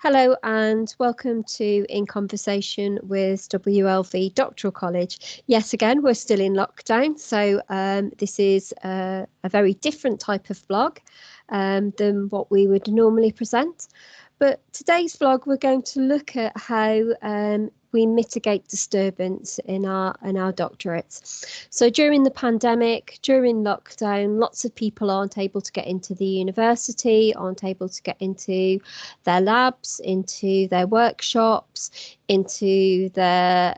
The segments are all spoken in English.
Hello and welcome to In Conversation with WLV Doctoral College. Yes, again, we're still in lockdown, so this is a very different type of vlog than what we would normally present. But today's vlog, we're going to look at how we mitigate disturbance in our doctorates. So during the pandemic, during lockdown, lots of people aren't able to get into the university, aren't able to get into their labs, into their workshops, into their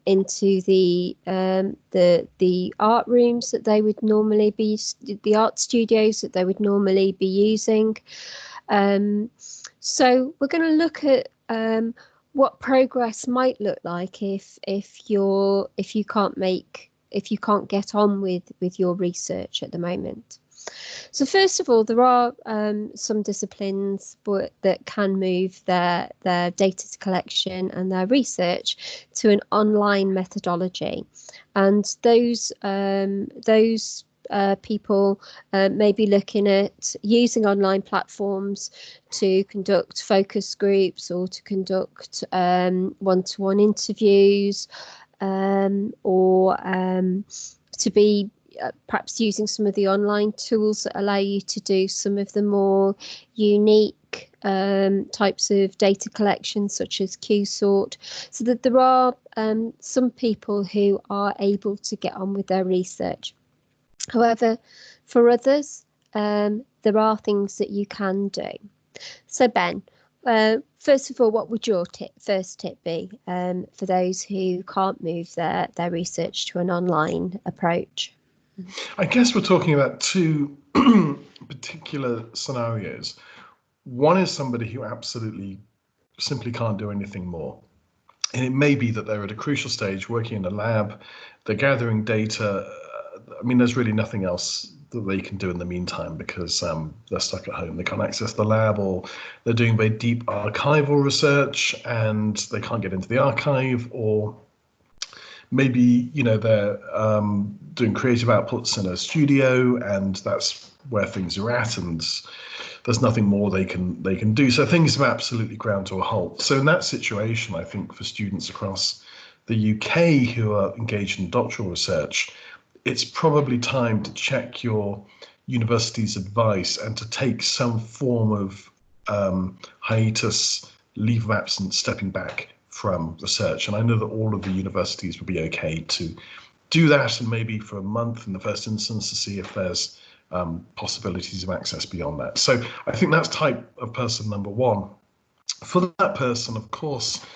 into the art rooms that they would normally be, the art studios that they would normally be using. So we're going to look at what progress might look like if you can't get on with your research at the moment. So first of all, there are some disciplines that can move their data collection and their research to an online methodology, and those people may be looking at using online platforms to conduct focus groups or to conduct one-to-one interviews, or to be perhaps using some of the online tools that allow you to do some of the more unique types of data collection, such as Q-sort, so that there are some people who are able to get on with their research. However, for others, there are things that you can do. So Ben, first of all, what would your first tip be for those who can't move their research to an online approach? I guess we're talking about two particular scenarios. One is somebody who absolutely simply can't do anything more. And it may be that they're at a crucial stage working in a lab, they're gathering data. I mean, there's really nothing else that they can do in the meantime because they're stuck at home. They can't access the lab, or they're doing very deep archival research and they can't get into the archive, or maybe, you know, they're doing creative outputs in a studio and that's where things are at, and there's nothing more they can do. So things have absolutely ground to a halt. So in that situation, I think for students across the UK who are engaged in doctoral research, it's probably time to check your university's advice and to take some form of hiatus, leave of absence, stepping back from research. And I know that all of the universities would be okay to do that, and maybe for a month in the first instance to see if there's possibilities of access beyond that. So I think that's type of person number one. For that person, of course,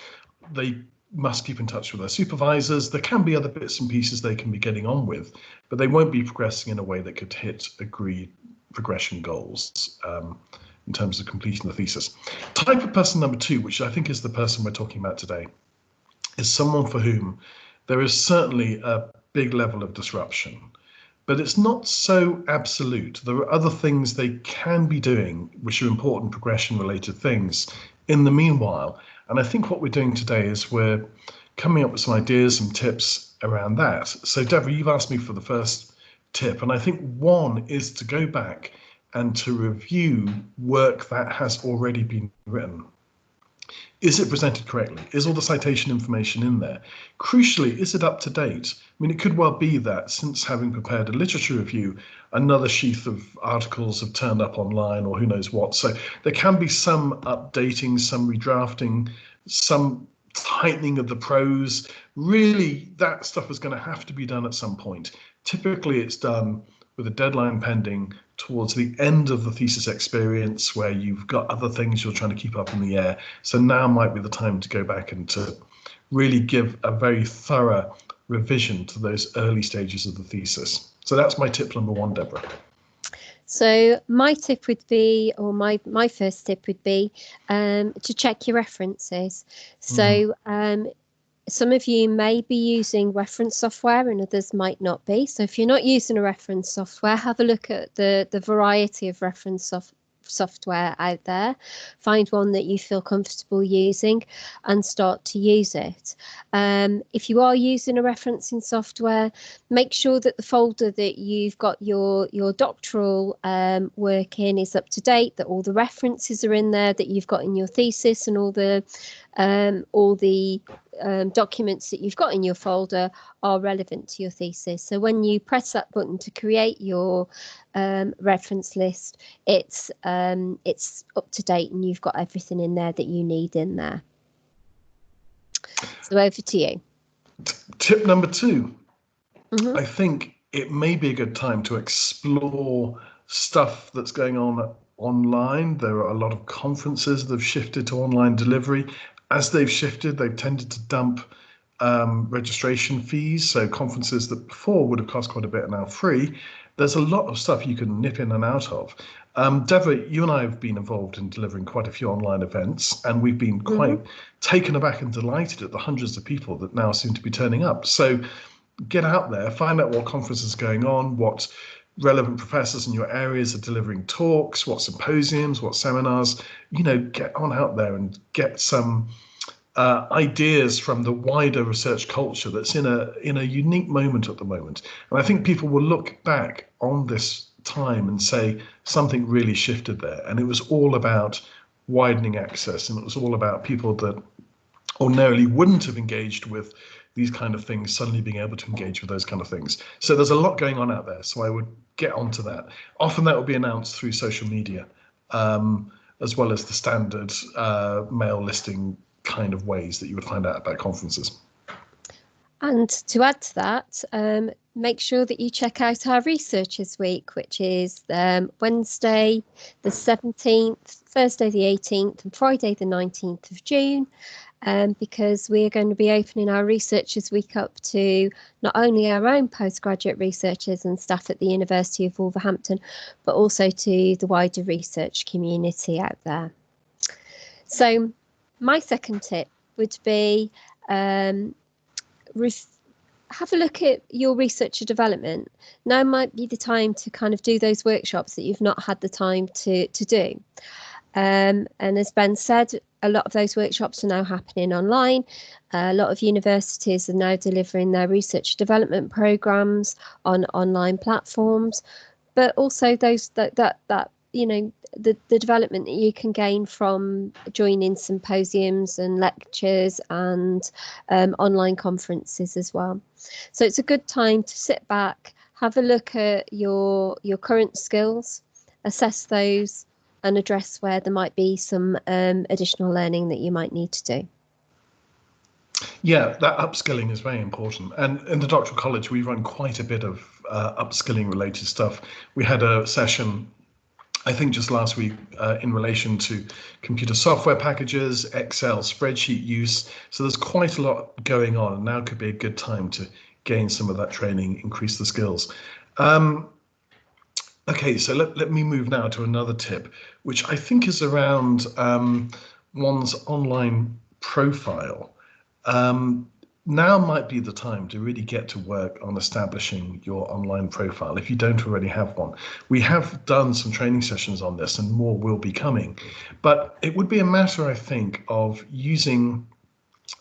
they must keep in touch with their supervisors. There can be other bits and pieces they can be getting on with, but they won't be progressing in a way that could hit agreed progression goals in terms of completing the thesis. Type of person number two, which I think is the person we're talking about today, is someone for whom there is certainly a big level of disruption, but it's not so absolute. There are other things they can be doing which are important progression-related things in the meanwhile. And I think what we're doing today is we're coming up with some ideas and tips around that. So Deborah, you've asked me for the first tip, and I think one is to go back and to review work that has already been written. Is it presented correctly? Is all the citation information in there? Crucially, is it up to date? I mean, it could well be that since having prepared a literature review, another sheaf of articles have turned up online, or who knows what. So there can be some updating, some redrafting, some tightening of the prose. Really, that stuff is going to have to be done at some point. Typically, it's done with a deadline pending towards the end of the thesis experience, where you've got other things you're trying to keep up in the air. So now might be the time to go back and to really give a very thorough revision to those early stages of the thesis. So that's my tip number one, Deborah. So my tip would be, or my first tip would be, to check your references. So some of you may be using reference software and others might not be. So if you're not using a reference software, have a look at the variety of reference software out there. Find one that you feel comfortable using and start to use it. If you are using a referencing software, make sure that the folder that you've got your doctoral work in is up to date, that all the references are in there that you've got in your thesis, and all the documents that you've got in your folder are relevant to your thesis. So when you press that button to create your reference list, it's up to date and you've got everything in there that you need in there. So over to you. Tip number 2. I think it may be a good time to explore stuff that's going on online. There are a lot of conferences that have shifted to online delivery. As they've shifted, they've tended to dump registration fees. So conferences that before would have cost quite a bit are now free. There's a lot of stuff you can nip in and out of. Deborah, you and I have been involved in delivering quite a few online events, and we've been quite taken aback and delighted at the hundreds of people that now seem to be turning up. So get out there, find out what conferences are going on, what relevant professors in your areas are delivering talks, what symposiums, what seminars. Get on out there and get some ideas from the wider research culture that's in a unique moment at the moment. And I think people will look back on this time and say something really shifted there, and it was all about widening access, and it was all about people that ordinarily wouldn't have engaged with these kind of things suddenly being able to engage with those kind of things. So there's a lot going on out there, so I would get onto that. Often that will be announced through social media, as well as the standard mail listing kind of ways that you would find out about conferences. And to add to that, make sure that you check out our Researchers Week, which is Wednesday the 17th, Thursday the 18th and Friday the 19th of June, because we are going to be opening our Researchers Week up to not only our own postgraduate researchers and staff at the University of Wolverhampton, but also to the wider research community out there. So my second tip would be have a look at your researcher development. Now might be the time to kind of do those workshops that you've not had the time to do. And as Ben said, a lot of those workshops are now happening online. A lot of universities are now delivering their research development programs on online platforms, but also those that the development that you can gain from joining symposiums and lectures and online conferences as well. So it's a good time to sit back, have a look at your current skills, assess those, and address where there might be some additional learning that you might need to do. Yeah, that upskilling is very important. And in the Doctoral College, we run quite a bit of upskilling related stuff. We had a session, I think just last week, in relation to computer software packages, Excel spreadsheet use. So there's quite a lot going on, and now could be a good time to gain some of that training, increase the skills. Okay, so let me move now to another tip, which I think is around one's online profile. Now might be the time to really get to work on establishing your online profile if you don't already have one. We have done some training sessions on this and more will be coming, but it would be a matter, I think, of using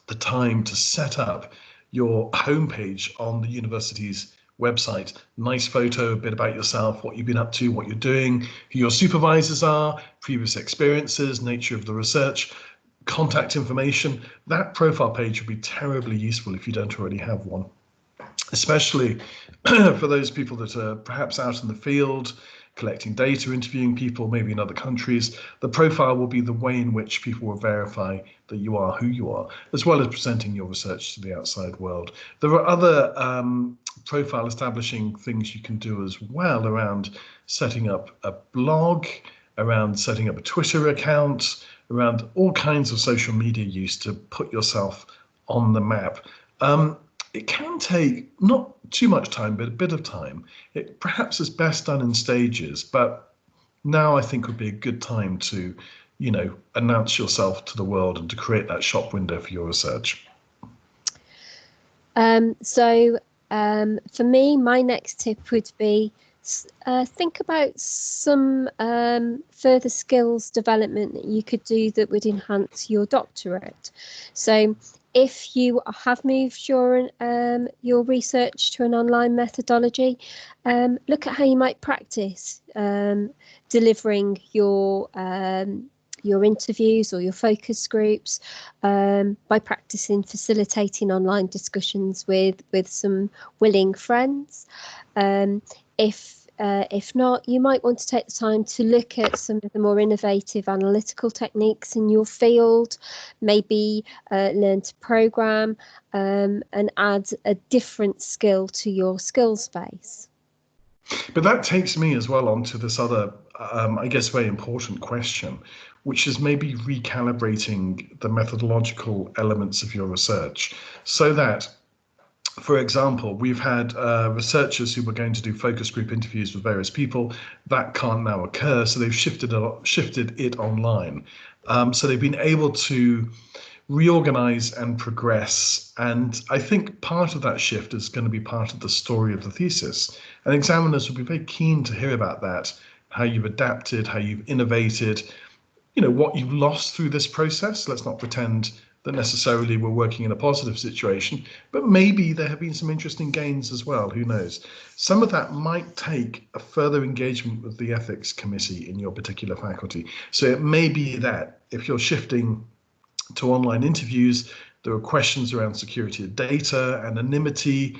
the time to set up your homepage on the university's website. Nice photo, a bit about yourself, what you've been up to, what you're doing, who your supervisors are, previous experiences, nature of the research, contact information. That profile page would be terribly useful if you don't already have one, especially for those people that are perhaps out in the field, collecting data, interviewing people, maybe in other countries. The profile will be the way in which people will verify that you are who you are, as well as presenting your research to the outside world. There are other profile establishing things you can do as well, around setting up a blog, around setting up a Twitter account, around all kinds of social media use to put yourself on the map. It can take not too much time, but a bit of time. It perhaps is best done in stages, but now I think would be a good time to, announce yourself to the world and to create that shop window for your research. For me, my next tip would be Think about some further skills development that you could do that would enhance your doctorate. So if you have moved your research to an online methodology, look at how you might practice delivering your interviews or your focus groups by practicing facilitating online discussions with some willing friends. If not, you might want to take the time to look at some of the more innovative analytical techniques in your field, maybe learn to program and add a different skill to your skills base. But that takes me as well onto this other, I guess, very important question, which is maybe recalibrating the methodological elements of your research so that, for example, we've had researchers who were going to do focus group interviews with various people. That can't now occur, so they've shifted it online. So they've been able to reorganize and progress. And I think part of that shift is going to be part of the story of the thesis. And examiners will be very keen to hear about that, how you've adapted, how you've innovated, what you've lost through this process. Let's not pretend that necessarily we're working in a positive situation, but maybe there have been some interesting gains as well, who knows. Some of that might take a further engagement with the ethics committee in your particular faculty. So it may be that if you're shifting to online interviews, there are questions around security of data, anonymity,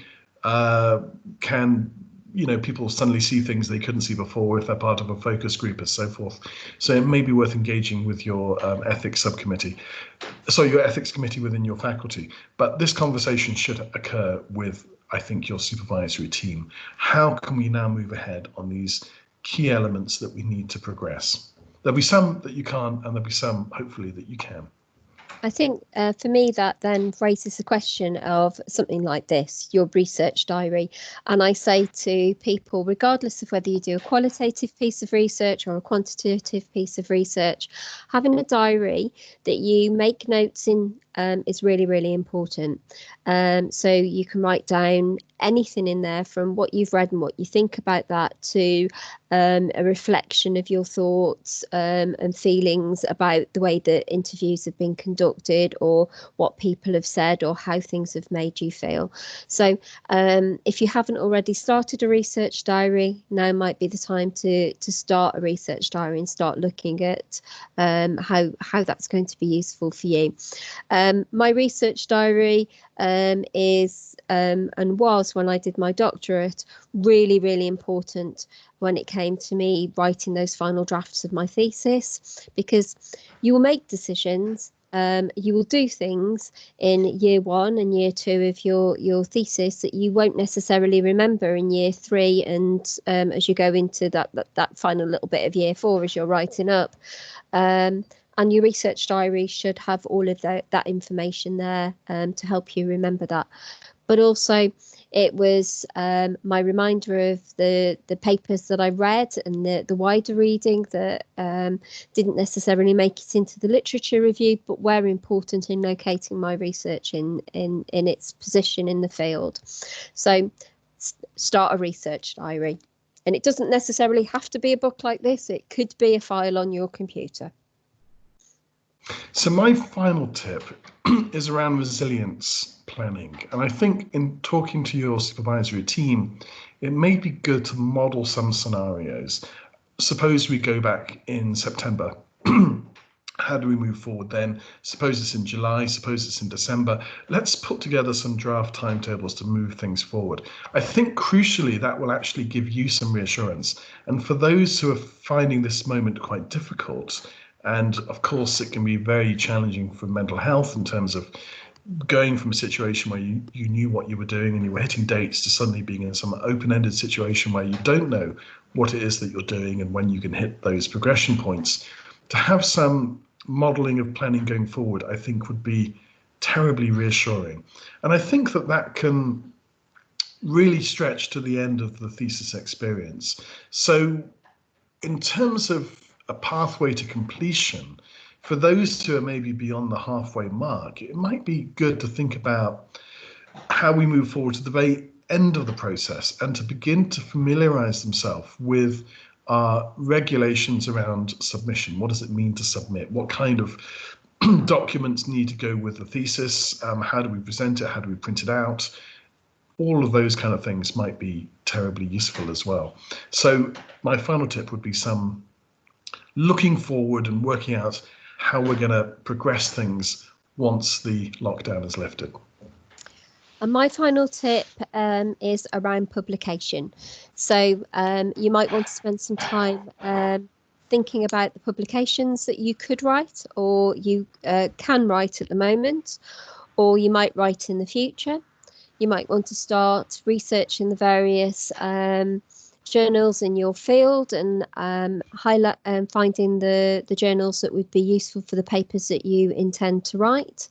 people suddenly see things they couldn't see before if they're part of a focus group and so forth. So it may be worth engaging with your ethics subcommittee, your ethics committee within your faculty. But this conversation should occur with, I think, your supervisory team. How can we now move ahead on these key elements that we need to progress? There'll be some that you can't, and there'll be some, hopefully, that you can. I think for me that then raises the question of something like this, your research diary. And I say to people, regardless of whether you do a qualitative piece of research or a quantitative piece of research, having a diary that you make notes in is really, really important. So you can write down anything in there from what you've read and what you think about that to a reflection of your thoughts and feelings about the way that interviews have been conducted or what people have said or how things have made you feel. So if you haven't already started a research diary, now might be the time to start a research diary and start looking at how that's going to be useful for you. My research diary is and was, when I did my doctorate, really, really important when it came to me writing those final drafts of my thesis, because you will make decisions, you will do things in year 1 and year 2 of your thesis that you won't necessarily remember in year 3 and as you go into that final little bit of year 4 as you're writing up. And your research diary should have all of that information there to help you remember that. But also, it was my reminder of the papers that I read and the wider reading that didn't necessarily make it into the literature review, but were important in locating my research in its position in the field. So start a research diary. And it doesn't necessarily have to be a book like this. It could be a file on your computer. So my final tip is around resilience planning. And I think in talking to your supervisory team, it may be good to model some scenarios. Suppose we go back in September. How do we move forward then? Suppose it's in July, suppose it's in December. Let's put together some draft timetables to move things forward. I think crucially that will actually give you some reassurance. And for those who are finding this moment quite difficult, and of course it can be very challenging for mental health in terms of going from a situation where you knew what you were doing and you were hitting dates to suddenly being in some open-ended situation where you don't know what it is that you're doing and when you can hit those progression points. To have some modeling of planning going forward, I think would be terribly reassuring. And I think that can really stretch to the end of the thesis experience. So in terms of a pathway to completion, for those who are maybe beyond the halfway mark, it might be good to think about how we move forward to the very end of the process and to begin to familiarize themselves with regulations around submission. What does it mean to submit? What kind of documents need to go with the thesis? How do we present it? How do we print it out? All of those kind of things might be terribly useful as well. So my final tip would be some looking forward and working out how we're going to progress things once the lockdown is lifted. And my final tip is around publication. So you might want to spend some time thinking about the publications that you could write, or you can write at the moment, or you might write in the future. You might want to start researching the various journals in your field and highlight finding the journals that would be useful for the papers that you intend to write.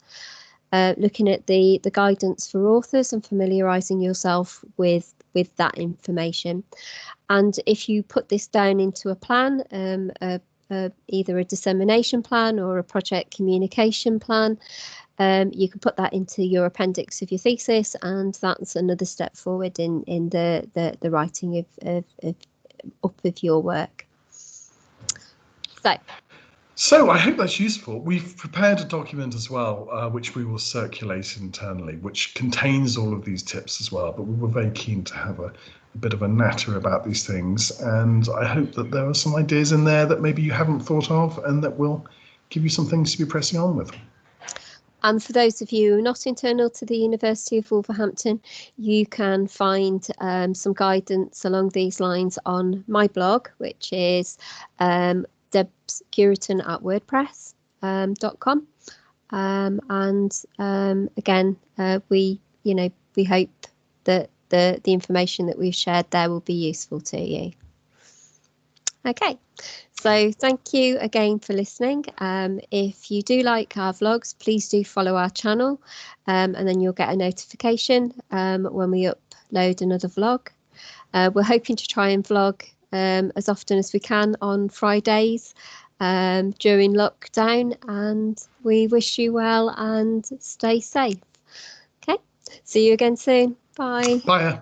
Looking at the guidance for authors and familiarising yourself with that information. And if you put this down into a plan, either a dissemination plan or a project communication plan, you can put that into your appendix of your thesis, and that's another step forward in the writing of your work. So I hope that's useful. We've prepared a document as well, which we will circulate internally, which contains all of these tips as well. But we were very keen to have a bit of a natter about these things. And I hope that there are some ideas in there that maybe you haven't thought of and that will give you some things to be pressing on with. And for those of you not internal to the University of Wolverhampton, you can find some guidance along these lines on my blog, which is debscuriton@wordpress.com. Again, we hope that the information that we've shared there will be useful to you. Okay, so thank you again for listening. If you do like our vlogs, please do follow our channel, and then you'll get a notification when we upload another vlog. We're hoping to try and vlog as often as we can on Fridays during lockdown, and we wish you well and stay safe. Okay, see you again soon. Bye. Bye.